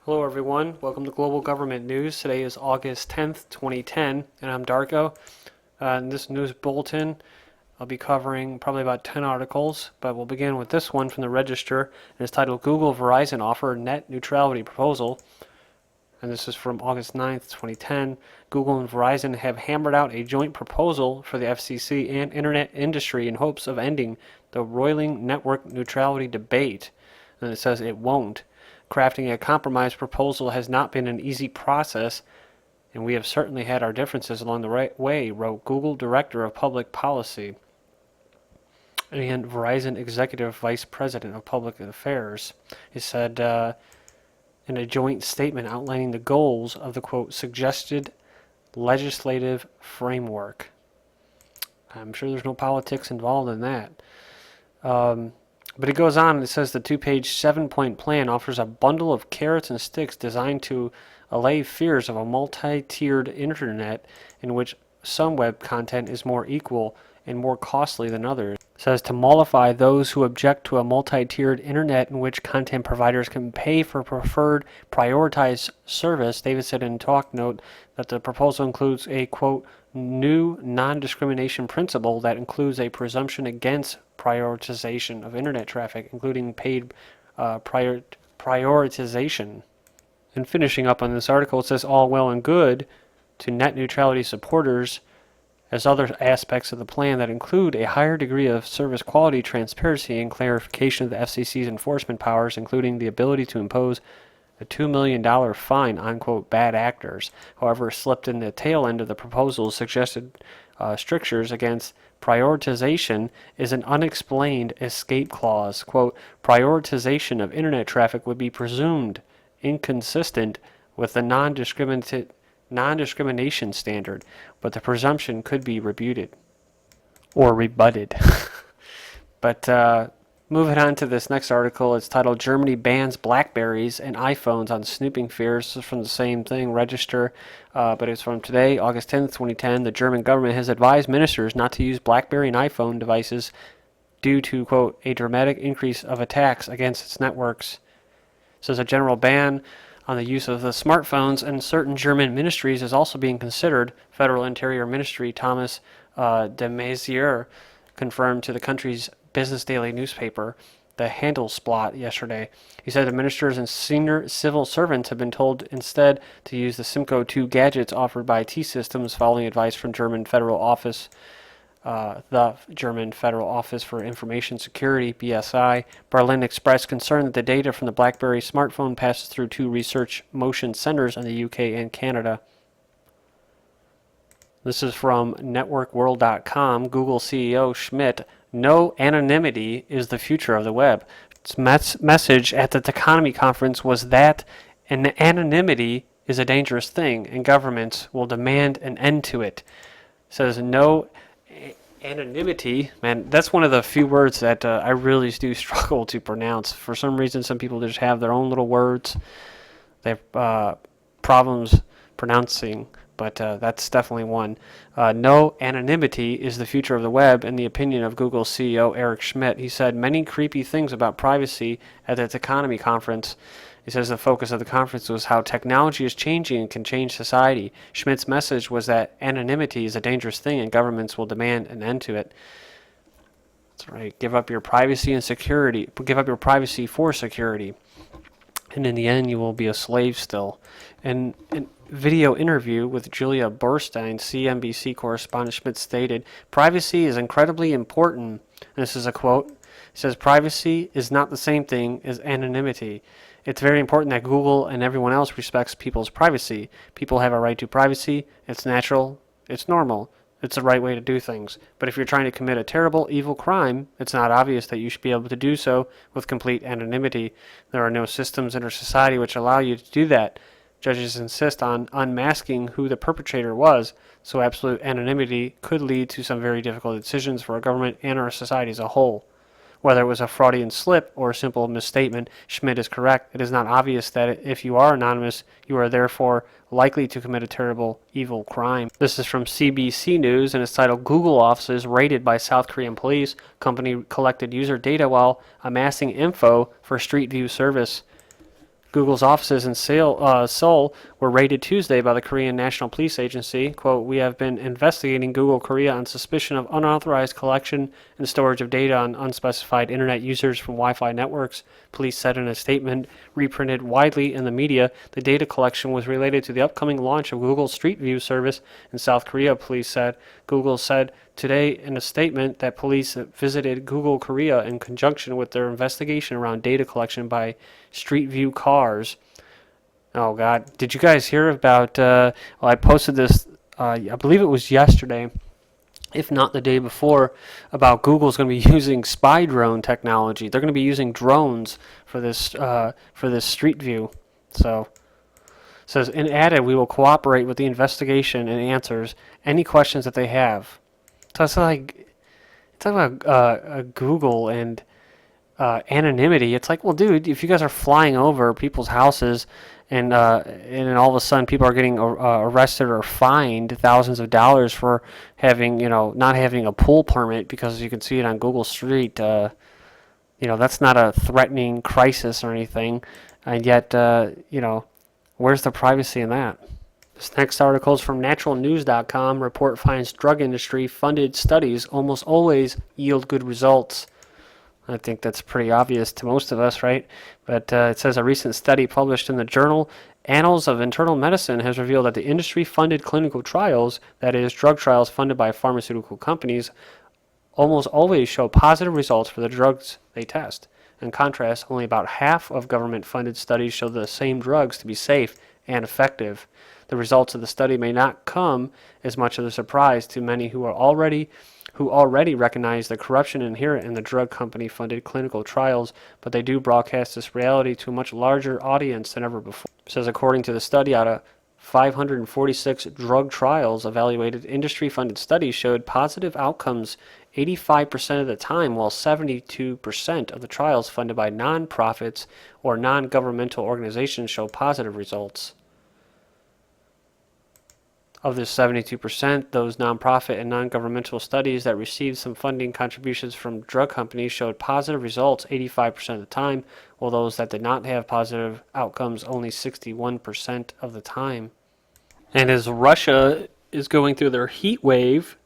Hello everyone, welcome to Global Government News. Today is August 10th, 2010, and I'm Darko. In this news bulletin, I'll be covering probably about 10 articles, but we'll begin with this one from the Register, and it's titled Google Verizon Offer Net Neutrality Proposal. And this is from August 9th, 2010. Google and Verizon have hammered out a joint proposal for the FCC and internet industry in hopes of ending the roiling network neutrality debate. And it says it won't. Crafting a compromise proposal has not been an easy process, and we have certainly had our differences along the way, wrote Google Director of Public Policy and Verizon Executive Vice President of Public Affairs. He said in a joint statement outlining the goals of the, quote, suggested legislative framework. I'm sure there's no politics involved in that. But it goes on and it says the two-page 7-point plan offers a bundle of carrots and sticks designed to allay fears of a multi-tiered internet in which some web content is more equal and more costly than others. It says to mollify those who object to a multi-tiered internet in which content providers can pay for preferred prioritized service. David said in talk note that the proposal includes a, quote, new non-discrimination principle that includes a presumption against prioritization of internet traffic, including paid prioritization. And finishing up on this article, it says all well and good to net neutrality supporters as other aspects of the plan that include a higher degree of service quality, transparency, and clarification of the FCC's enforcement powers, including the ability to impose a $2 million fine on, quote, bad actors. However, slipped in the tail end of the proposal suggested strictures against prioritization is an unexplained escape clause. Quote, prioritization of internet traffic would be presumed inconsistent with the non-discrimination standard, but the presumption could be rebutted or rebutted. But moving on to this next article, it's titled Germany Bans Blackberries and iPhones on Snooping Fears. This is from the same thing, Register, but it's from today, August 10th, 2010. The German government has advised ministers not to use BlackBerry and iPhone devices due to, quote, a dramatic increase of attacks against its networks. It says a general ban on the use of the smartphones in certain German ministries is also being considered. Federal Interior Ministry Thomas de Maizière confirmed to the country's Business Daily newspaper, the Handelsblatt, yesterday. He said the ministers and senior civil servants have been told instead to use the Simco 2 gadgets offered by T-Systems following advice from the German Federal Office for Information Security, BSI. Berlin expressed concern that the data from the BlackBerry smartphone passes through two research motion centers in the UK and Canada. This is from networkworld.com. Google CEO Schmidt, no anonymity is the future of the web. Its message at the Techonomy Conference was that an anonymity is a dangerous thing and governments will demand an end to it. It says no anonymity. Man, that's one of the few words that I really do struggle to pronounce. For some reason, some people just have their own little words. They have problems pronouncing, but that's definitely one. No anonymity is the future of the web, in the opinion of Google CEO Eric Schmidt. He said many creepy things about privacy at the Techonomy Conference. He says the focus of the conference was how technology is changing and can change society. Schmidt's message was that anonymity is a dangerous thing and governments will demand an end to it. That's right. Give up your privacy and security. Give up your privacy for security. And in the end, you will be a slave still. And video interview with Julia Burstein, CNBC correspondent, Schmidt stated, privacy is incredibly important. And this is a quote. It says, privacy is not the same thing as anonymity. It's very important that Google and everyone else respects people's privacy. People have a right to privacy. It's natural. It's normal. It's the right way to do things. But if you're trying to commit a terrible, evil crime, it's not obvious that you should be able to do so with complete anonymity. There are no systems in our society which allow you to do that. Judges insist on unmasking who the perpetrator was, so absolute anonymity could lead to some very difficult decisions for our government and our society as a whole. Whether it was a Freudian slip or a simple misstatement, Schmidt is correct. It is not obvious that if you are anonymous, you are therefore likely to commit a terrible, evil crime. This is from CBC News, and it's titled, Google offices raided by South Korean police. Company collected user data while amassing info for Street View service. Google's offices in Seoul were raided Tuesday by the Korean National Police Agency. Quote, "We have been investigating Google Korea on suspicion of unauthorized collection and storage of data on unspecified internet users from Wi-Fi networks," police said in a statement reprinted widely in the media. The data collection was related to the upcoming launch of Google's Street View service in South Korea, police said. Google said today in a statement that police visited Google Korea in conjunction with their investigation around data collection by Street View cars. Oh, God. Did you guys hear about, I posted this, I believe it was yesterday, if not the day before, about Google's going to be using spy drone technology. They're going to be using drones for this Street View. So, it says, in added, we will cooperate with the investigation and answers any questions that they have. So it's like, talking about Google and anonymity. It's like, well, dude, if you guys are flying over people's houses and then all of a sudden people are getting arrested or fined thousands of dollars for having, not having a pool permit because you can see it on Google Street, that's not a threatening crisis or anything. And yet, where's the privacy in that? This next article is from naturalnews.com. Report finds drug industry funded studies almost always yield good results. I think that's pretty obvious to most of us, right? But it says a recent study published in the journal Annals of Internal Medicine has revealed that the industry-funded clinical trials, that is, drug trials funded by pharmaceutical companies, almost always show positive results for the drugs they test. In contrast, only about half of government-funded studies show the same drugs to be safe and effective. The results of the study may not come as much of a surprise to many who already recognize the corruption inherent in the drug company-funded clinical trials, but they do broadcast this reality to a much larger audience than ever before. It says, according to the study, out of 546 drug trials evaluated, industry-funded studies showed positive outcomes 85% of the time, while 72% of the trials funded by non-profits or non-governmental organizations show positive results. Of this 72%, those nonprofit and non-governmental studies that received some funding contributions from drug companies showed positive results 85% of the time, while those that did not have positive outcomes only 61% of the time. And as Russia is going through their heat wave,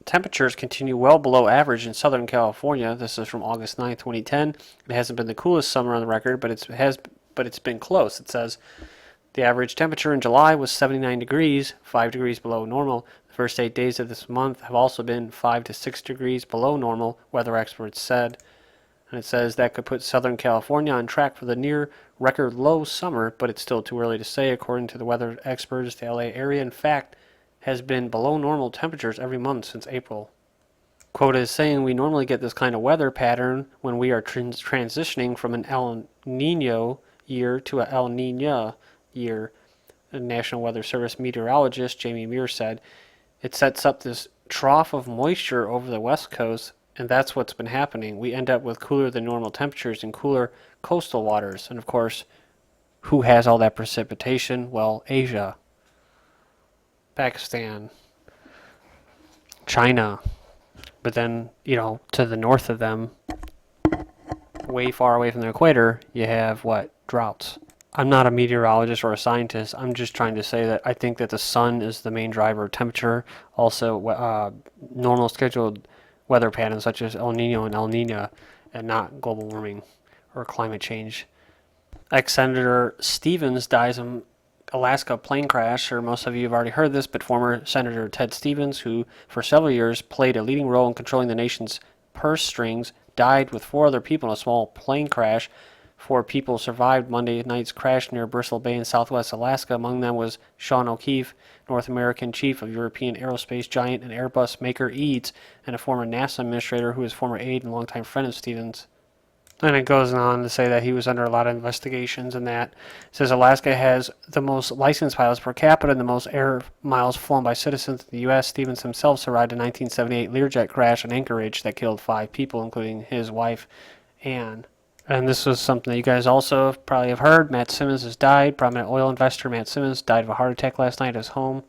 temperatures continue well below average in Southern California. This is from August 9, 2010. It hasn't been the coolest summer on the record, but it's been close. It says the average temperature in July was 79 degrees, 5 degrees below normal. The first 8 days of this month have also been 5 to 6 degrees below normal, weather experts said. And it says that could put Southern California on track for the near record low summer, but it's still too early to say. According to the weather experts, the LA area, in fact, has been below normal temperatures every month since April. Quote is saying we normally get this kind of weather pattern when we are transitioning from an El Nino year to a El Nina year, the National Weather Service meteorologist Jamie Muir said. It sets up this trough of moisture over the west coast, and that's what's been happening. We end up with cooler than normal temperatures and cooler coastal waters. And of course, who has all that precipitation? Well, Asia, Pakistan, China. But then, to the north of them, way far away from the equator, you have what? Droughts. I'm not a meteorologist or a scientist. I'm just trying to say that I think that the sun is the main driver of temperature. Also, normal scheduled weather patterns such as El Nino and El Nina, and not global warming or climate change. Ex-Senator Stevens dies in Alaska plane crash. Sure, most of you have already heard this, but former Senator Ted Stevens, who for several years played a leading role in controlling the nation's purse strings, died with 4 other people in a small plane crash. 4 people survived Monday night's crash near Bristol Bay in southwest Alaska. Among them was Sean O'Keefe, North American chief of European aerospace giant and Airbus maker Eads, and a former NASA administrator who was former aide and longtime friend of Stevens. And it goes on to say that he was under a lot of investigations and that. It says Alaska has the most licensed pilots per capita and the most air miles flown by citizens in the U.S. Stevens himself survived a 1978 Learjet crash in Anchorage that killed 5 people, including his wife, Anne. And this was something that you guys also probably have heard. Matt Simmons has died. Prominent oil investor Matt Simmons died of a heart attack last night at his home.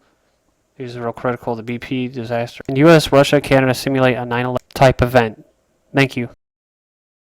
He was real critical of the BP disaster. In U.S., Russia, Canada simulate a 9/11 type event. Thank you.